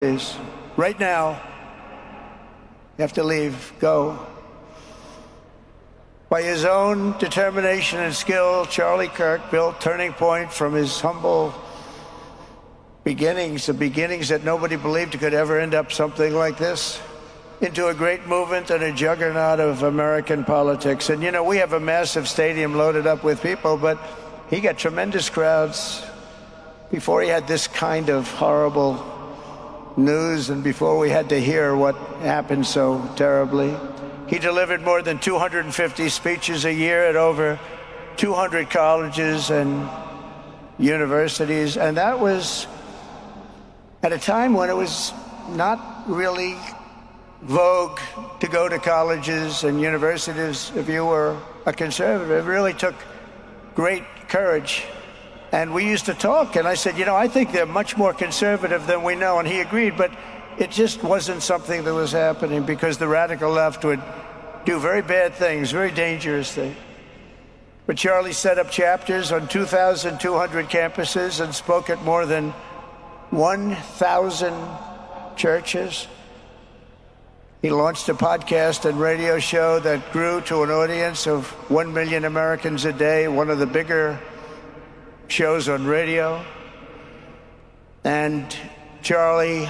is. Right now, you have to leave, go. By his own determination and skill, Charlie Kirk built Turning Point from his humble beginnings, the beginnings that nobody believed could ever end up something like this, into a great movement and a juggernaut of American politics. And, you know, we have a massive stadium loaded up with people, but he got tremendous crowds before he had this kind of horrible news and before we had to hear what happened so terribly. He delivered more than 250 speeches a year at over 200 colleges and universities, and that was at a time when it was not really vogue to go to colleges and universities if you were a conservative. It really took great courage. And we used to talk, and I said, you know, I think they're much more conservative than we know, and he agreed, but it just wasn't something that was happening because the radical left would do very bad things, very dangerous things. But Charlie set up chapters on 2,200 campuses and spoke at more than 1,000 churches. He launched a podcast and radio show that grew to an audience of 1 million Americans a day, one of the bigger shows on radio. And Charlie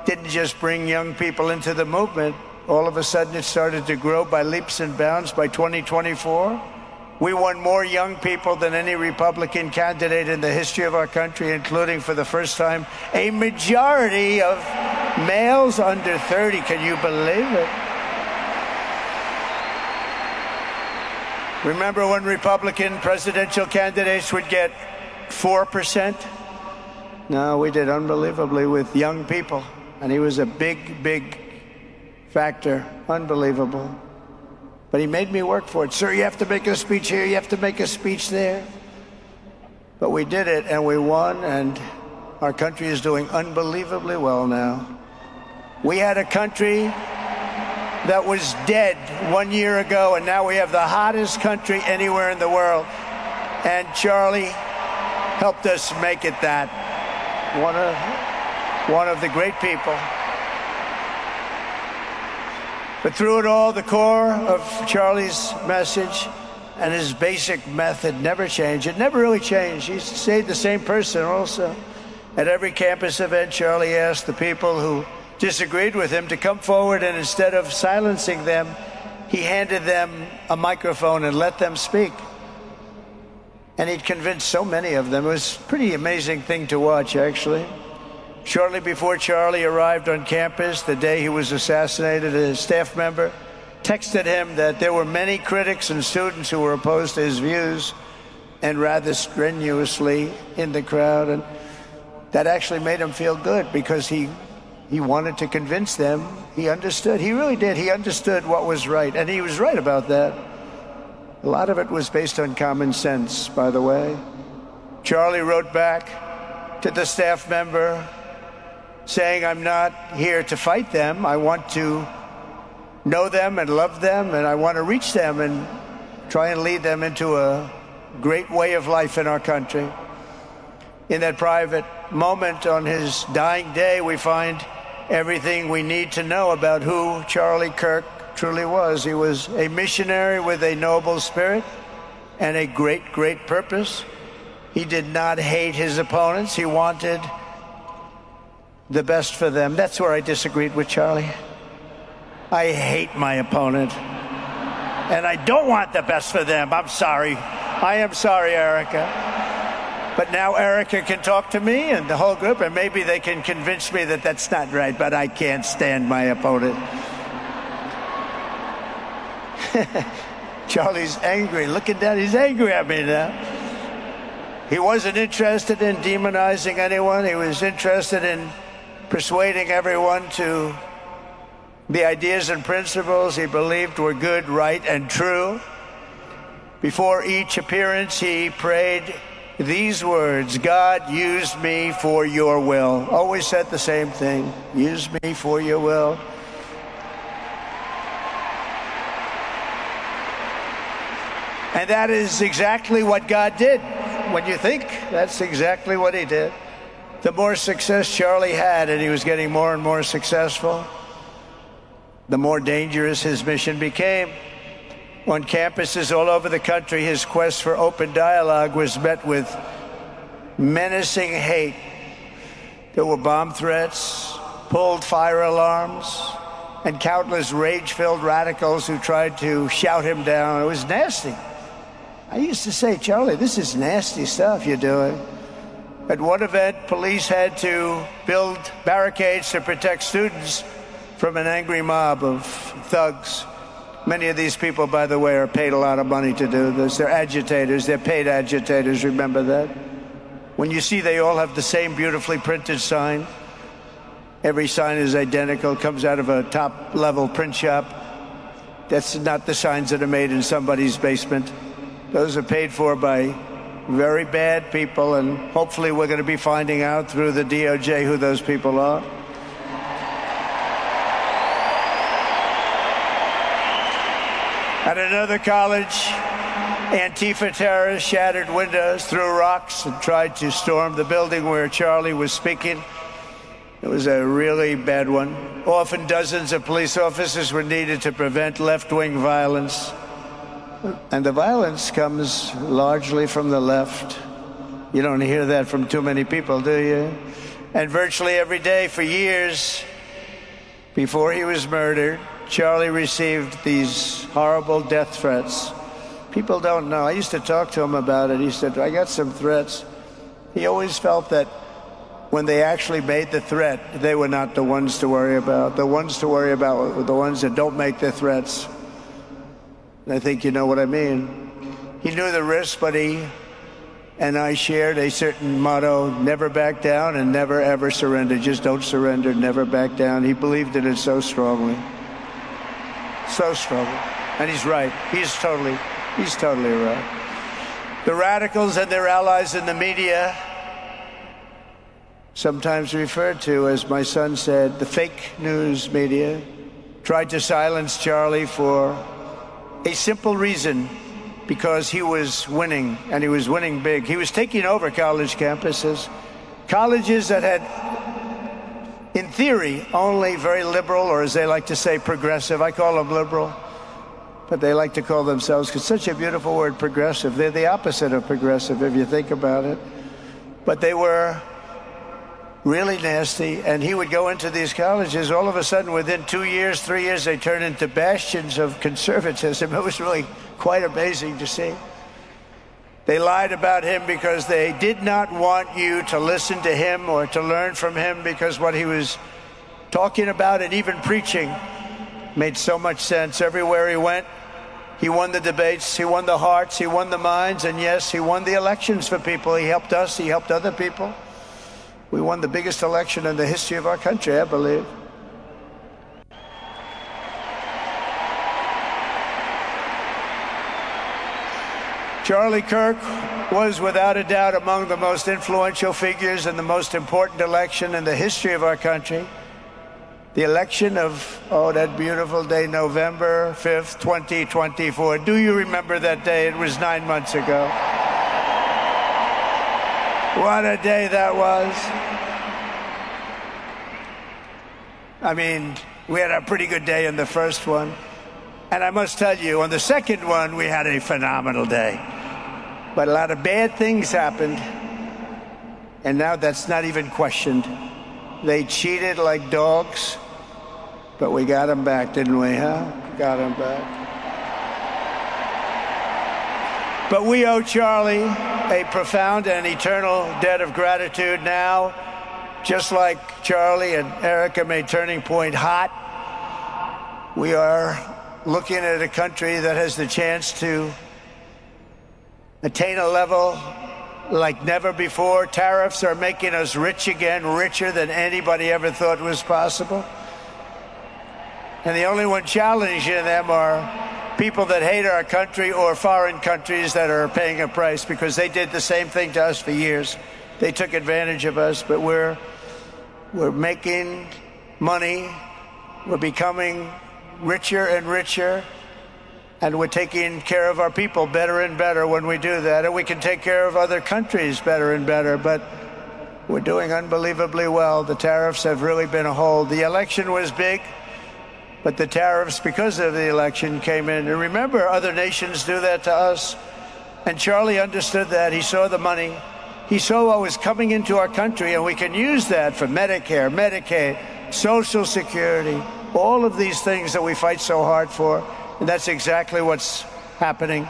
didn't just bring young people into the movement. All of a sudden it started to grow by leaps and bounds. By 2024, we won more young people than any Republican candidate in the history of our country, including for the first time a majority of males under 30. Can you believe it? Remember when Republican presidential candidates would get 4%? No, we did unbelievably with young people. And he was a big, big factor. Unbelievable. But he made me work for it. Sir, you have to make a speech here, you have to make a speech there. But we did it, and we won, and our country is doing unbelievably well now. We had a country that was dead 1 year ago, and now we have the hottest country anywhere in the world. And Charlie helped us make it that. One of the great people. But through it all, the core of Charlie's message and his basic method never changed. It never really changed. He stayed the same person also. At every campus event, Charlie asked the people who disagreed with him to come forward, and instead of silencing them, he handed them a microphone and let them speak. And he'd convinced so many of them. It was a pretty amazing thing to watch, actually. Shortly before Charlie arrived on campus, the day he was assassinated, a staff member texted him that there were many critics and students who were opposed to his views, and rather strenuously in the crowd. And that actually made him feel good because he wanted to convince them. He understood. He really did. He understood what was right. And he was right about that. A lot of it was based on common sense, by the way. Charlie wrote back to the staff member saying, I'm not here to fight them. I want to know them and love them, and I want to reach them and try and lead them into a great way of life in our country. In that private moment on his dying day, we find everything we need to know about who Charlie Kirk truly was. He was a missionary with a noble spirit and a great, great purpose. He did not hate his opponents. He wanted the best for them. That's where I disagreed with Charlie. I hate my opponent, and I don't want the best for them. I'm sorry. I am sorry, Erica. But now Erica can talk to me and the whole group, and maybe they can convince me that that's not right, but I can't stand my opponent. Charlie's angry. Looking down, he's angry at me now. He wasn't interested in demonizing anyone. He was interested in persuading everyone to the ideas and principles he believed were good, right, and true. Before each appearance, he prayed these words: God, use me for your will. Always said the same thing. Use me for your will. And that is exactly what God did. When you think, that's exactly what he did. the more success Charlie had, and he was getting more and more successful, the more dangerous his mission became. On campuses all over the country, his quest for open dialogue was met with menacing hate. There were bomb threats, pulled fire alarms, and countless rage-filled radicals who tried to shout him down. It was nasty. I used to say, Charlie, this is nasty stuff you're doing. At one event, police had to build barricades to protect students from an angry mob of thugs. Many of these people, by the way, are paid a lot of money to do this. They're agitators. They're paid agitators. Remember that? When you see they all have the same beautifully printed sign, every sign is identical, comes out of a top-level print shop. That's not the signs that are made in somebody's basement. Those are paid for by very bad people, and hopefully we're going to be finding out through the DOJ who those people are. At another college, Antifa terrorists shattered windows, threw rocks, and tried to storm the building where Charlie was speaking. It was a really bad one. Often dozens of police officers were needed to prevent left-wing violence. And the violence comes largely from the left. You don't hear that from too many people, do you? And virtually every day for years before he was murdered, Charlie received these horrible death threats. People don't know. I used to talk to him about it. He said, I got some threats. He always felt that when they actually made the threat, they were not the ones to worry about. The ones to worry about were the ones that don't make the threats. And I think you know what I mean. He knew the risk, but he and I shared a certain motto: never back down and never ever surrender. Just don't surrender, never back down. He believed in it so strongly. So strongly. And he's right. He's totally right. The radicals and their allies in the media, sometimes referred to, as my son said, the fake news media, tried to silence Charlie for a simple reason: because he was winning, and he was winning big. He was taking over college campuses, colleges that had, in theory, only very liberal, or as they like to say, progressive. I call them liberal, but they like to call themselves, because such a beautiful word, progressive. They're the opposite of progressive, if you think about it. But they were really nasty, and he would go into these colleges. All of a sudden, within 2 years, 3 years, they turned into bastions of conservatism. It was really quite amazing to see. They lied about him because they did not want you to listen to him or to learn from him, because what he was talking about and even preaching made so much sense. Everywhere he went, he won the debates, he won the hearts, he won the minds, and yes, he won the elections for people. He helped us, he helped other people. We won the biggest election in the history of our country, I believe. Charlie Kirk was without a doubt among the most influential figures in the most important election in the history of our country. The election of, oh, that beautiful day, November 5th, 2024. Do you remember that day? It was 9 months ago. What a day that was. I mean, we had a pretty good day in the first one. And I must tell you, on the second one, we had a phenomenal day. But a lot of bad things happened. And now that's not even questioned. They cheated like dogs. But we got them back, didn't we, huh? Got them back. But we owe Charlie a profound and eternal debt of gratitude now. Just like Charlie and Erica made Turning Point hot, we are looking at a country that has the chance to attain a level like never before. Tariffs are making us rich again, richer than anybody ever thought was possible. And the only one challenging them are people that hate our country or foreign countries that are paying a price, because they did the same thing to us for years. They took advantage of us, but we're making money. We're becoming richer and richer, and we're taking care of our people better and better when we do that, and we can take care of other countries better and better. But We're doing unbelievably well. The tariffs have really been a hold. The election was big, but the tariffs, because of the election, came in. And remember, other nations do that to us. And Charlie understood that. He saw the money. He saw what was coming into our country, and we can use that for Medicare, Medicaid, Social Security, all of these things that we fight so hard for. And that's exactly what's happening.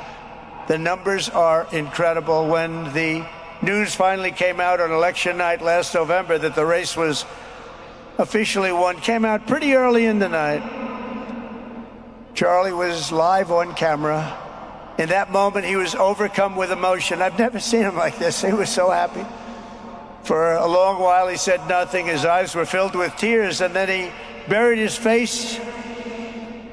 The numbers are incredible. When the news finally came out on election night last November that the race was officially won, came out pretty early in the night. Charlie was live on camera. In that moment, he was overcome with emotion. I've never seen him like this. He was so happy. For a long while, he said nothing. His eyes were filled with tears, and then he buried his face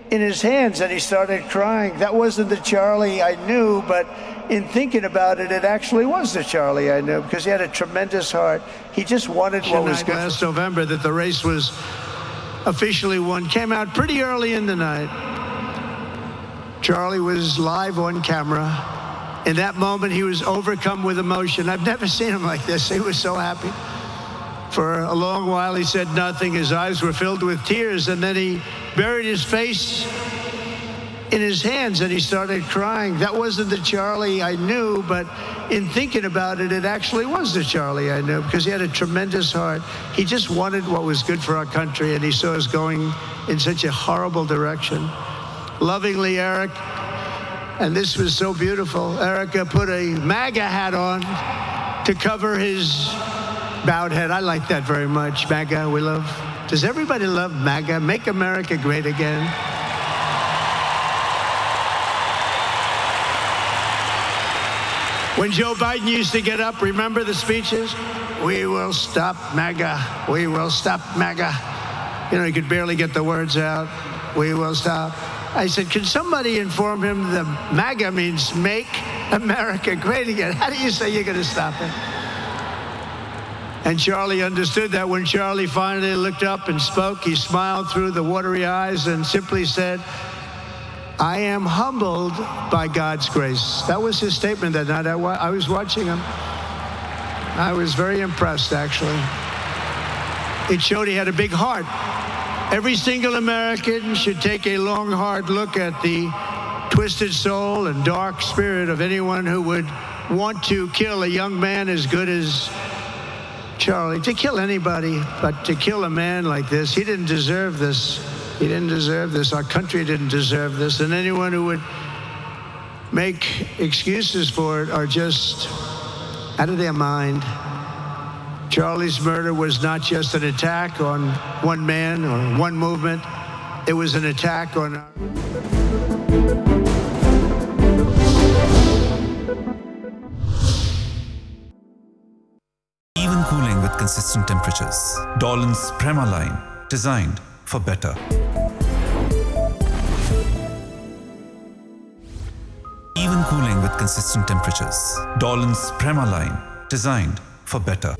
in his hands, and he started crying. That wasn't the Charlie I knew, but in thinking about it, it actually was the Charlie I knew, because he had a tremendous heart. He just wanted what was good. Last November that the race was officially won, came out pretty early in the night. Charlie was live on camera. In that moment, he was overcome with emotion. I've never seen him like this. He was so happy. For a long while, he said nothing. His eyes were filled with tears, and then he buried his face in his hands, and he started crying. That wasn't the Charlie I knew, but in thinking about it, it actually was the Charlie I knew, because he had a tremendous heart. He just wanted what was good for our country, and he saw us going in such a horrible direction. Lovingly, Eric, and this was so beautiful, Erica put a MAGA hat on to cover his bowed head. I like that very much. MAGA, we love. Does everybody love MAGA? Make America great again. When Joe Biden used to get up, remember the speeches? We will stop MAGA. We will stop MAGA. You know, he could barely get the words out. We will stop. I said, can somebody inform him the MAGA means make America great again? How do you say you're going to stop it? And Charlie understood that. When Charlie finally looked up and spoke, he smiled through the watery eyes and simply said, I am humbled by God's grace. That was his statement that night. I was watching him. I was very impressed, actually. It showed he had a big heart. Every single American should take a long, hard look at the twisted soul and dark spirit of anyone who would want to kill a young man as good as Charlie. To kill anybody, but to kill a man like this, he didn't deserve this. He didn't deserve this. Our country didn't deserve this. And anyone who would make excuses for it are just out of their mind. Charlie's murder was not just an attack on one man or one movement. It was an attack on our... Even cooling with consistent temperatures. Dolan's Premaline, designed for better. Even cooling with consistent temperatures. Dolan's Premaline, designed for better.